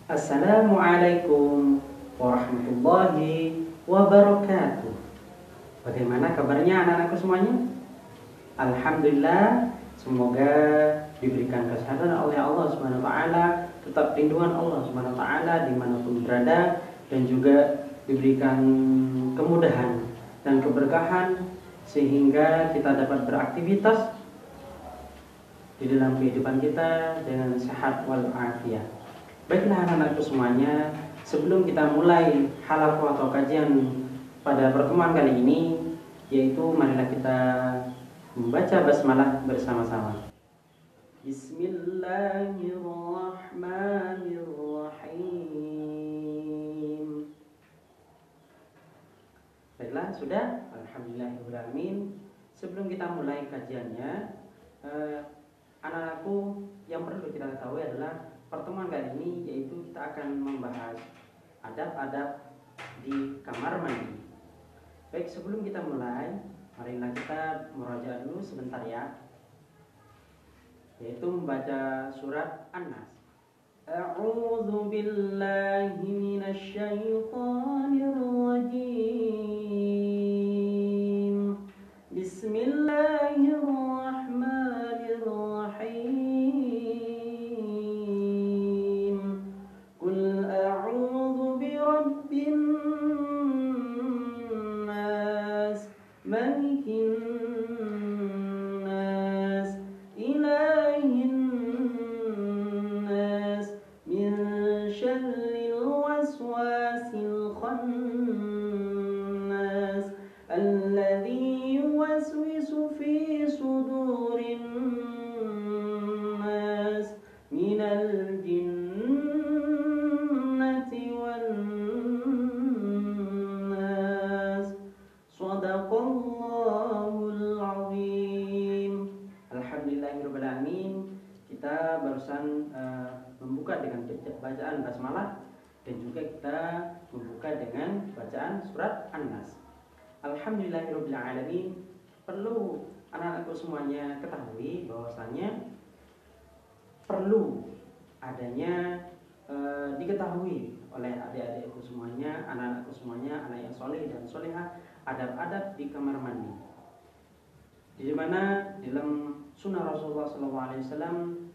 Assalamualaikum warahmatullahi wabarakatuh. Bagaimana kabarnya anak-anakku semuanya? Alhamdulillah, semoga diberikan kesehatan oleh Allah Subhanahu wa taala, tetap lindungan Allah Subhanahu wa taala dimanapun berada, dan juga diberikan kemudahan dan keberkahan sehingga kita dapat beraktivitas di dalam kehidupan kita dengan sehat walafiat. Baiklah anak-anakku semuanya, sebelum kita mulai halaqah atau kajian pada pertemuan kali ini, yaitu marilah kita membaca basmalah bersama-sama. Bismillahirrahmanirrahim. Baiklah, sudah? Alhamdulillahirrahmanirrahim. Sebelum kita mulai kajiannya, anak-anakku, yang perlu kita ketahui adalah pertemuan kali ini yaitu kita akan membahas adab-adab di kamar mandi. Baik, sebelum kita mulai, marilah kita merajaah dulu sebentar ya, yaitu membaca surat An-Nas. A'udzu billahi minasy syaithanir rajim. Bismillahirrahmanirrahim. Kita barusan membuka dengan bacaan basmalah dan juga kita membuka dengan bacaan surat An-Nas. Alhamdulillahirabbil alamin. Perlu anak-anakku semuanya ketahui bahwasanya perlu adanya diketahui oleh adik-adikku semuanya, anak-anakku semuanya, anak yang soleh dan solehah, adab-adab di kamar mandi. Di mana dalam sunnah Rasulullah SAW,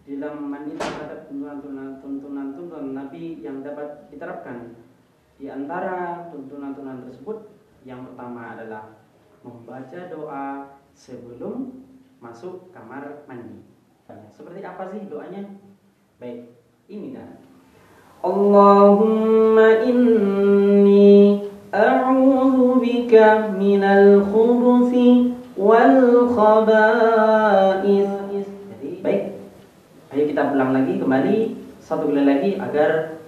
dalam mandi terhadap tuntunan Nabi yang dapat diterapkan. Di antara tuntunan tersebut, yang pertama adalah membaca doa sebelum masuk kamar mandi. Seperti apa sih doanya? Baik, ini kan. Allahumma inni a'udzu bika minal khubuthi wal khaba'ith. Jadi baik, ayo kita ulang lagi kembali satu kali lagi agar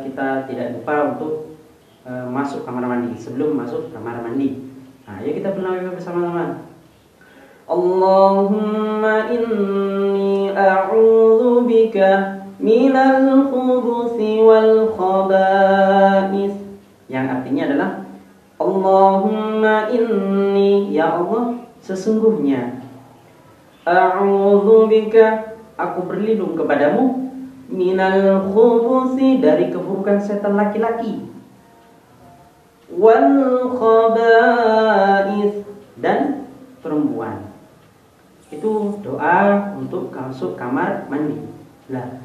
kita tidak lupa untuk masuk kamar mandi, sebelum masuk kamar mandi. Nah, ayo kita ulang bersama-sama. Allahumma inni a'udzu bika minal khubuthi wal khaba'ith, yang artinya adalah Allahumma inni, ya Allah, sesungguhnya, a'udzu bika, aku berlindung kepadamu, minal khubuthi, dari keburukan setan laki-laki, wal khaba'ith, dan perempuan. Itu doa untuk masuk kamar mandi. Nah,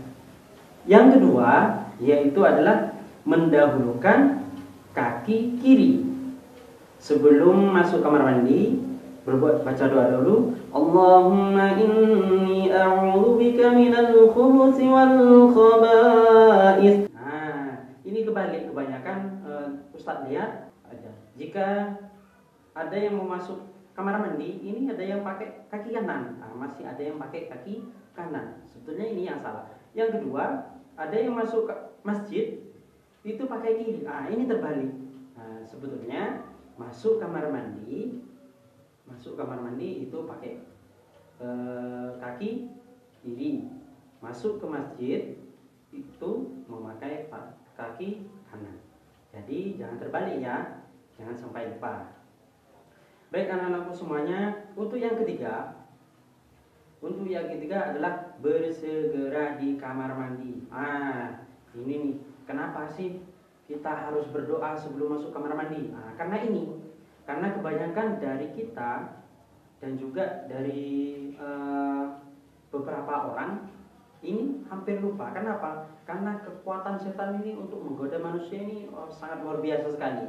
yang kedua yaitu adalah mendahulukan kaki kiri sebelum masuk kamar mandi. Baca doa dulu. Allahumma inni a'udzu bika minal khubuthi wal khaba'ith. Nah, ini kebalik kebanyakan Ustadz lihat aja. Jika ada yang mau masuk kamar mandi, ini ada yang pakai kaki kanan. Nah, masih ada yang pakai kaki kanan. Sebetulnya ini yang salah. Yang kedua, ada yang masuk ke masjid itu pakai kiri. Nah, ini terbalik. Nah, sebetulnya masuk kamar mandi itu pakai kaki kiri. Masuk ke masjid itu memakai kaki kanan. Jadi jangan terbalik ya, jangan sampai lupa. Baik anak-anakku semuanya, untuk yang ketiga adalah bersegera di kamar mandi. ini nih, kenapa sih kita harus berdoa sebelum masuk kamar mandi? Nah, karena kebanyakan dari kita dan juga dari beberapa orang ini hampir lupa. Kenapa? Karena kekuatan setan ini untuk menggoda manusia ini sangat luar biasa sekali.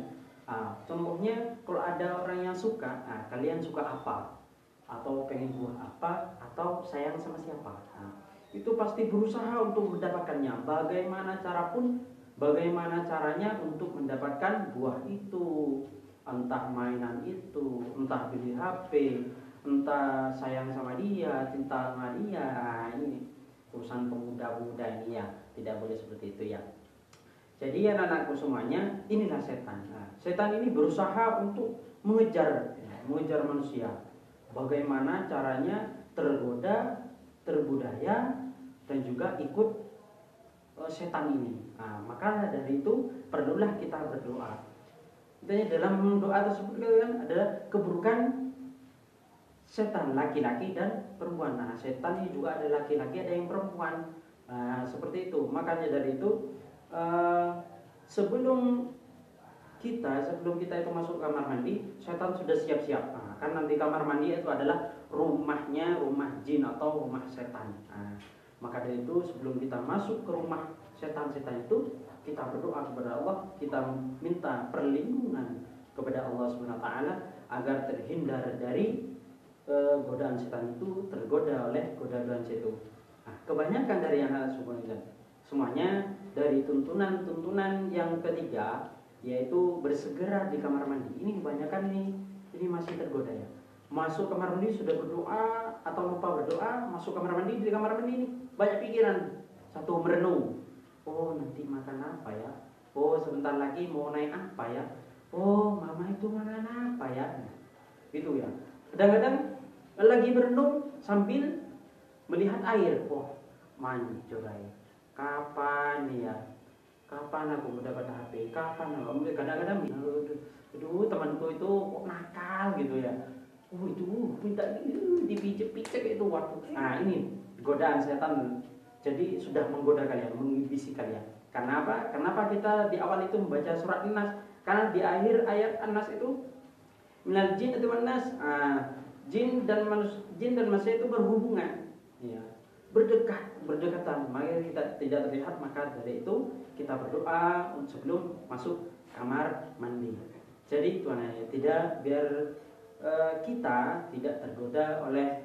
Contohnya kalau ada orang yang suka, kalian suka apa? Atau pengen buah apa? Atau sayang sama siapa? Itu pasti berusaha untuk mendapatkannya. Bagaimana caranya untuk mendapatkan buah itu? Entah mainan itu, entah beli HP, entah sayang sama dia, cinta sama dia. Ini urusan pemuda-pemuda ini ya, tidak boleh seperti itu ya. Jadi anak-anakku semuanya, inilah setan. Setan ini berusaha untuk mengejar manusia. Bagaimana caranya tergoda, terbudaya, dan juga ikut setan ini. Maka dari itu perlulah kita berdoa. Intinya dalam doa tersebut kan adalah keburukan setan laki-laki dan perempuan. Setan ini juga ada laki-laki, ada yang perempuan. Seperti itu. Makanya dari itu sebelum kita itu masuk kamar mandi, setan sudah siap-siap. Kan nanti kamar mandi itu adalah rumah jin atau rumah setan. Maka dari itu sebelum kita masuk ke rumah setan-setan itu, kita berdoa kepada Allah, kita minta perlindungan kepada Allah SWT agar terhindar dari godaan setan itu, tergoda oleh godaan setan. Kebanyakan dari anak semuanya dari tuntunan yang ketiga, yaitu bersegera di kamar mandi. Ini kebanyakan ini masih tergoda ya. Masuk kamar mandi sudah berdoa atau lupa berdoa, masuk kamar mandi, di kamar mandi ini banyak pikiran. Satu, merenung. Oh, nanti makan apa ya? Oh, sebentar lagi mau naik apa ya? Oh, mama itu makan apa ya? Gitu ya. Kadang-kadang lagi berenung sambil melihat air. Oh, manjurai. Kapan ya? Kapan aku mendapat HP? Kapan aku? Kadang-kadang aduh, temanku itu kok nakal gitu ya. Oh, itu minta dipijak-pijak itu waktu. Ini godaan setan. Jadi sudah menggoda kalian, membisik kalian. Karena apa? Kenapa kita di awal itu membaca surat An-Nas? Karena di akhir ayat An-Nas itu minal jin wan nas. Jin dan manusia itu berhubungan, ya, berdekatan. Maka kita tidak terlihat, maka dari itu kita berdoa sebelum masuk kamar mandi. Jadi tidak biar kita tidak tergoda oleh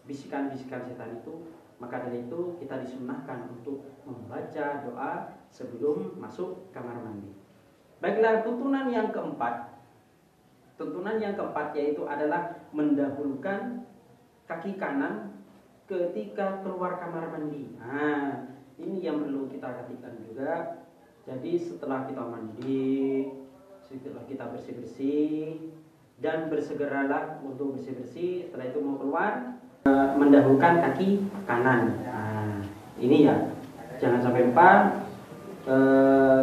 bisikan-bisikan setan itu. Maka dari itu kita disunahkan untuk membaca doa sebelum masuk kamar mandi. Baiklah, tuntunan yang keempat yaitu adalah mendahulukan kaki kanan ketika keluar kamar mandi. Ini yang perlu kita perhatikan juga. Jadi setelah kita mandi, setelah kita bersih-bersih dan bersegeralah untuk bersih-bersih, setelah itu mau keluar, mendahulukan kaki kanan. Ini ya, jangan sampai lupa.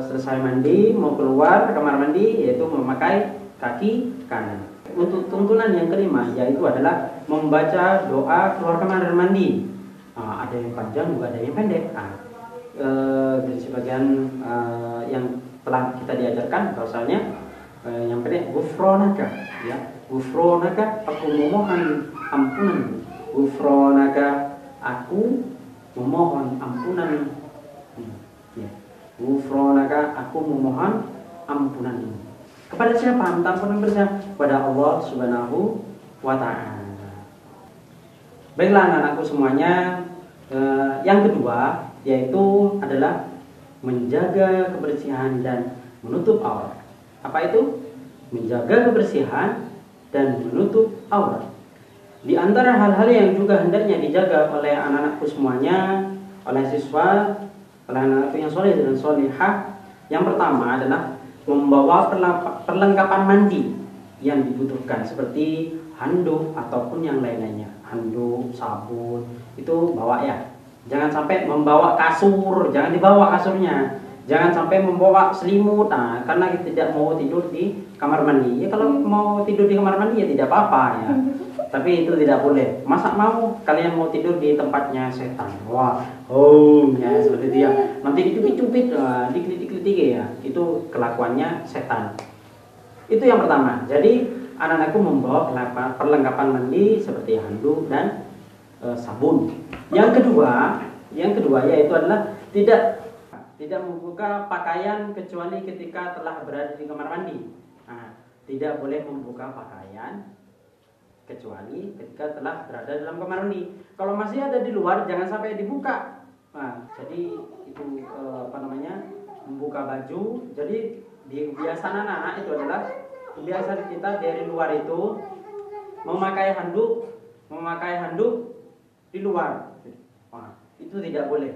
Selesai mandi mau keluar kamar mandi, yaitu memakai kaki kanan. Untuk tuntunan yang kelima yaitu adalah membaca doa keluar kamar mandi. Ada yang panjang juga ada yang pendek. Dari sebagian yang telah kita diajarkan bahwasanya yang pendek, gufronaka, ya, gufronaka, aku memohon ampunan. Gufronaka, aku memohon ampunan. Ya. Gufronaka, aku memohon ampunan. Kepada siapa? Minta ampunan kepada Allah Subhanahu wa Ta'ala. Baiklah anak-anakku semuanya, yang kedua yaitu adalah menjaga kebersihan dan menutup aurat. Apa itu? Menjaga kebersihan dan menutup aurat. Di antara hal-hal yang juga hendaknya dijaga oleh anak-anakku semuanya, oleh siswa, oleh anak-anakku yang soleh dan solehah, yang pertama adalah membawa perlengkapan mandi yang dibutuhkan seperti handuk ataupun yang lain-lainnya. Handuk, sabun, itu bawa ya. Jangan sampai membawa kasur, jangan dibawa kasurnya. Jangan sampai membawa selimut, karena kita tidak mau tidur di kamar mandi. Ya kalau mau tidur di kamar mandi ya tidak apa-apa ya. Tapi itu tidak boleh. Masa mau kalian mau tidur di tempatnya setan? Wah, oh ya seperti itu ya. Nanti dicubit-cubit, dikelitik-kelitik ya. Itu kelakuannya setan. Itu yang pertama. Jadi anak-anakku membawa perlengkapan mandi seperti handuk dan sabun. Yang kedua yaitu adalah tidak membuka pakaian kecuali ketika telah berada di kamar mandi. Nah, tidak boleh membuka pakaian kecuali ketika telah berada dalam kamar mandi. Kalau masih ada di luar jangan sampai dibuka. Nah, jadi itu membuka baju. Jadi kebiasaan anak-anak itu adalah kebiasaan kita dari luar itu memakai handuk di luar. Nah, itu tidak boleh.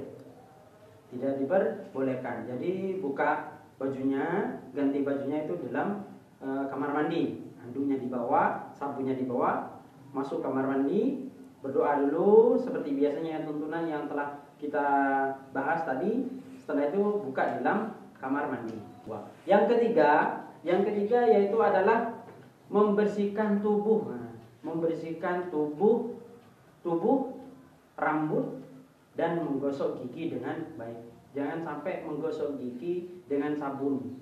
Tidak diperbolehkan. Jadi buka bajunya, ganti bajunya itu dalam kamar mandi. Handuknya dibawa, sabunnya dibawa, masuk kamar mandi, berdoa dulu seperti biasanya tuntunan yang telah kita bahas tadi. Setelah itu buka dalam kamar mandi. Yang ketiga yaitu adalah membersihkan tubuh. Membersihkan tubuh, rambut dan menggosok gigi dengan baik. Jangan sampai menggosok gigi dengan sabun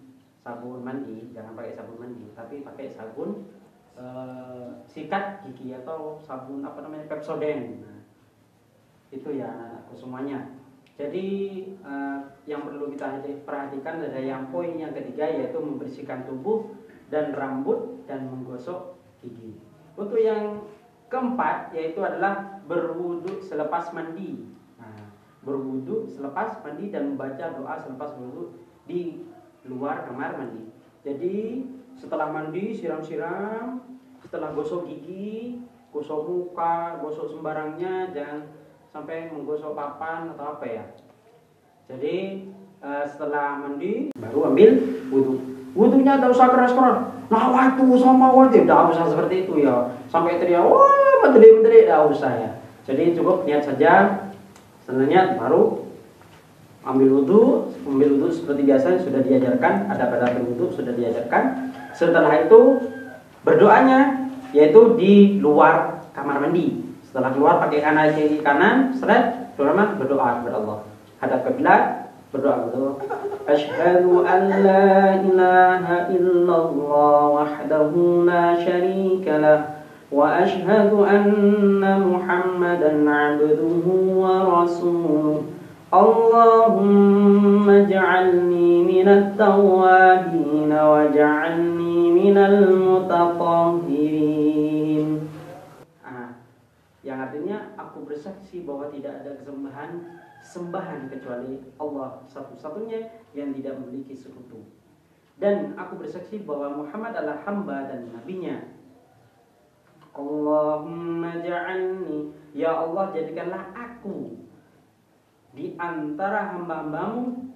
mandi, jangan pakai sabun mandi, tapi pakai sabun sikat gigi atau sabun Pepsodent. Nah, itu ya anak-anakku semuanya. Jadi yang perlu kita perhatikan ada yang poin yang ketiga yaitu membersihkan tubuh dan rambut dan menggosok gigi. Untuk yang keempat yaitu adalah berwudu selepas mandi. Nah, berwudu selepas mandi dan membaca doa selepas wudu di luar kamar mandi. Jadi setelah mandi siram-siram, setelah gosok gigi, gosok muka, gosok sembarangnya, jangan sampai menggosok papan atau apa ya. Jadi setelah mandi baru ambil wudu. Wudunya tidak usah keras-keras. Nah waktu sama waktu tidak usah seperti itu ya. Sampai teriak wah menteri tidak usah ya. Jadi cukup niat saja. Setelah niat baru ambil wudu seperti biasa sudah diajarkan, ada pada berwudu sudah diajarkan. Setelah itu berdoanya yaitu di luar kamar mandi. Setelah keluar pakai kaki kanan, berdoa kepada Allah. Hadap kiblat, berdoa kepada Allah. Asyhadu an la ilaha illallah wahdahu la syarika lah wa asyhadu anna Muhammadan 'abduhu wa rasuluh. Allahumma ja'alni minat tawwabin waj'alni minal mutatahhirin. Yang artinya aku bersaksi bahwa tidak ada sembahan kecuali Allah satu-satunya yang tidak memiliki sekutu. Dan aku bersaksi bahwa Muhammad adalah hamba dan nabinya. Allahumma ja'alni, ya Allah jadikanlah aku di antara hamba-hambamu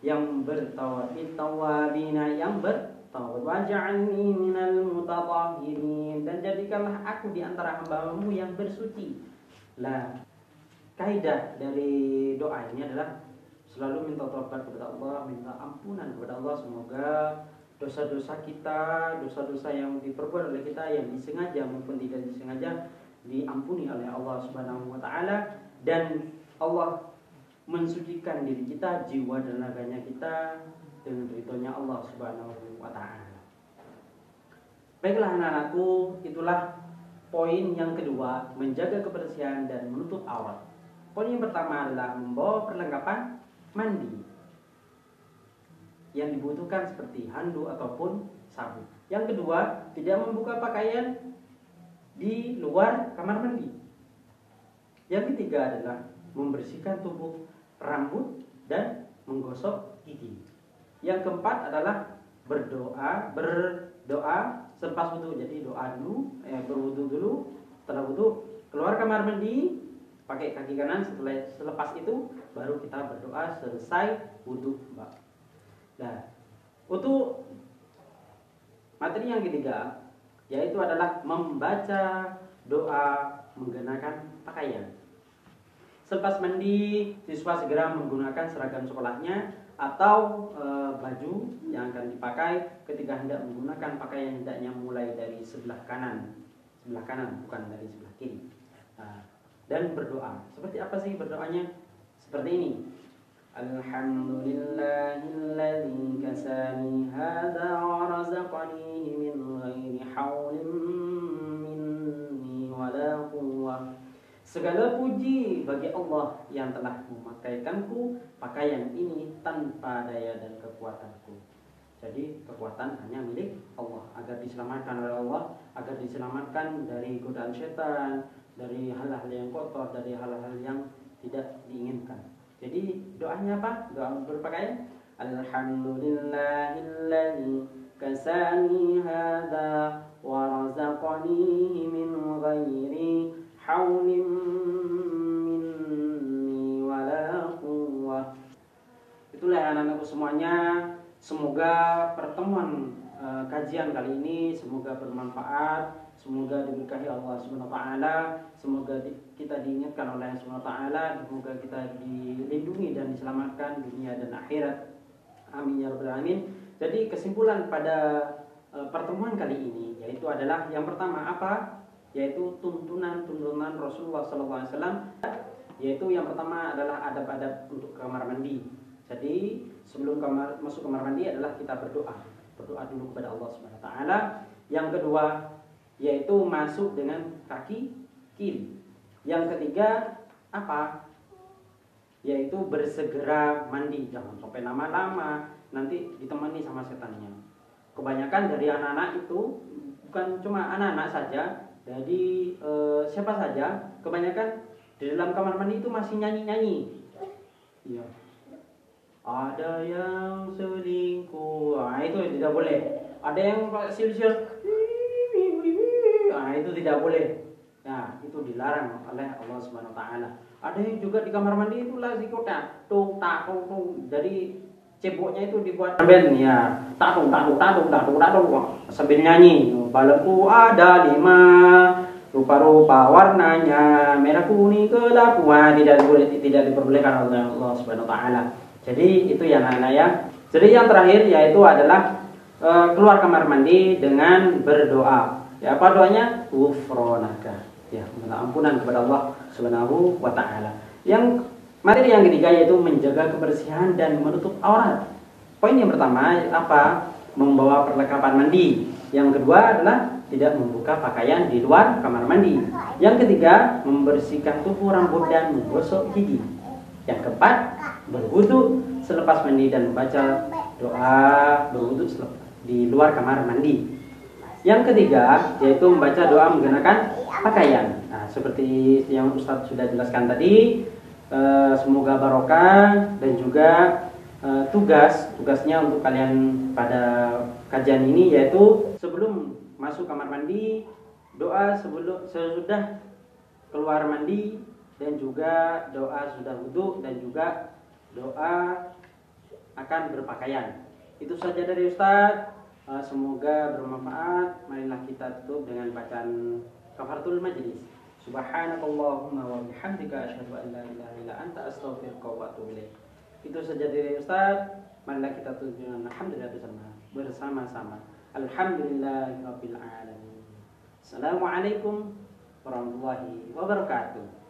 yang bertawabina, yang bertawab, waj'alni minal mutatahhirin, dan jadikanlah aku di antara hamba-hambamu yang bersuci. Lah, kaidah dari doa ini adalah selalu minta taubat kepada Allah, minta ampunan kepada Allah. Semoga dosa-dosa kita, dosa-dosa yang diperbuat oleh kita yang disengaja maupun tidak disengaja diampuni oleh Allah Subhanahu wa taala, dan Allah mensucikan diri kita, jiwa dan raganya kita dengan ridhonya Allah Subhanahu wa taala. Baiklah anak-anakku, itulah poin yang kedua, menjaga kebersihan dan menutup aurat. Poin yang pertama adalah membawa perlengkapan mandi yang dibutuhkan seperti handuk ataupun sabun. Yang kedua, tidak membuka pakaian di luar kamar mandi. Yang ketiga adalah membersihkan tubuh, rambut, dan menggosok gigi. Yang keempat adalah berdoa selepas wudu. Jadi doa dulu, berwudu dulu, setelah wudu keluar kamar mandi, pakai kaki kanan, selepas itu baru kita berdoa selesai wudu, Mbak. Nah, untuk materi yang ketiga yaitu adalah membaca doa menggunakan pakaian. Selepas mandi, siswa segera menggunakan seragam sekolahnya atau baju yang akan dipakai. Ketika hendak menggunakan pakaian, hendaknya mulai dari sebelah kanan sebelah kanan, bukan dari sebelah kiri. Dan berdoa. Seperti apa sih berdoanya? Seperti ini. Alhamdulillahilladzi kasani hadza wa razaqani min ghairi haulin minni wala quwwah. Segala puji bagi Allah yang telah memakaikanku pakaian ini tanpa daya dan kekuatanku. Jadi kekuatan hanya milik Allah, agar diselamatkan oleh Allah, agar diselamatkan dari godaan setan, dari hal-hal yang kotor, dari hal-hal yang tidak diinginkan. Jadi doanya apa? Doa berpakaian Alhamdulillahilladzi kasani hadza wa razaqani min ghairi haulin minni wala quwwah. Itulah anak-anakku semuanya. Semoga pertemuan kajian kali ini semoga bermanfaat, semoga diberkahi Allah Subhanahu wa taala, semoga kita diingatkan oleh Allah Subhanahu wa taala, semoga kita dilindungi dan diselamatkan dunia dan akhirat. Amin ya rabbal alamin. Jadi kesimpulan pada pertemuan kali ini yaitu adalah yang pertama apa? Yaitu tuntunan Rasulullah SAW. Yaitu yang pertama adalah adab-adab untuk kamar mandi. Jadi sebelum masuk kamar mandi adalah kita berdoa dulu kepada Allah Subhanahu wa taala. Yang kedua yaitu masuk dengan kaki kiri. Yang ketiga apa? Yaitu bersegera mandi, jangan sampai lama-lama nanti ditemani sama setannya. Kebanyakan dari anak-anak itu bukan cuma anak-anak saja, jadi siapa saja, kebanyakan di dalam kamar mandi itu masih nyanyi-nyanyi. Iya. Ada yang selingkuh, itu tidak boleh. Ada yang siul-siul, itu tidak boleh. Nah, itu dilarang oleh Allah Subhanahu wa taala. Ada yang juga di kamar mandi itu lagi kota, tung. Jadi ceboknya itu dibuat band ya, tatung sambil nyanyi. Balonku ada 5, rupa-rupa warnanya, merah kuning kelabu. Tidak diperbolehkan oleh Allah Subhanahu wa taala. Jadi itu ya anak-anak ya. Jadi yang terakhir yaitu adalah keluar kamar mandi dengan berdoa. Ya, apa doanya? Ghufranaka. Ya, minta ampunan kepada Allah Subhanahu wa taala. Yang materi yang ketiga yaitu menjaga kebersihan dan menutup aurat. Poin yang pertama apa? Membawa perlengkapan mandi. Yang kedua adalah tidak membuka pakaian di luar kamar mandi. Yang ketiga, membersihkan tubuh, rambut dan menggosok gigi. Yang keempat, berwudu selepas mandi dan membaca doa berwudu di luar kamar mandi. Yang ketiga yaitu membaca doa menggunakan pakaian. Nah, seperti yang Ustadz sudah jelaskan tadi, semoga barokah dan juga tugasnya untuk kalian pada kajian ini yaitu sebelum masuk kamar mandi doa sesudah keluar mandi dan juga doa sudah wudu dan juga doa akan berpakaian. Itu saja dari Ustadz. Semoga bermanfaat. Marilah kita tutup dengan bacaan kafaratul majlis. Subhanakallahumma wa bihamdika asyhadu an la ilaha illa anta astaghfiruka wa atubu ilaik. Itu saja dari Ustadz. Marilah kita tutup dengan alhamdulillah bersama-sama. Alhamdulillahirabbil alamin. Assalamualaikum warahmatullahi wabarakatuh.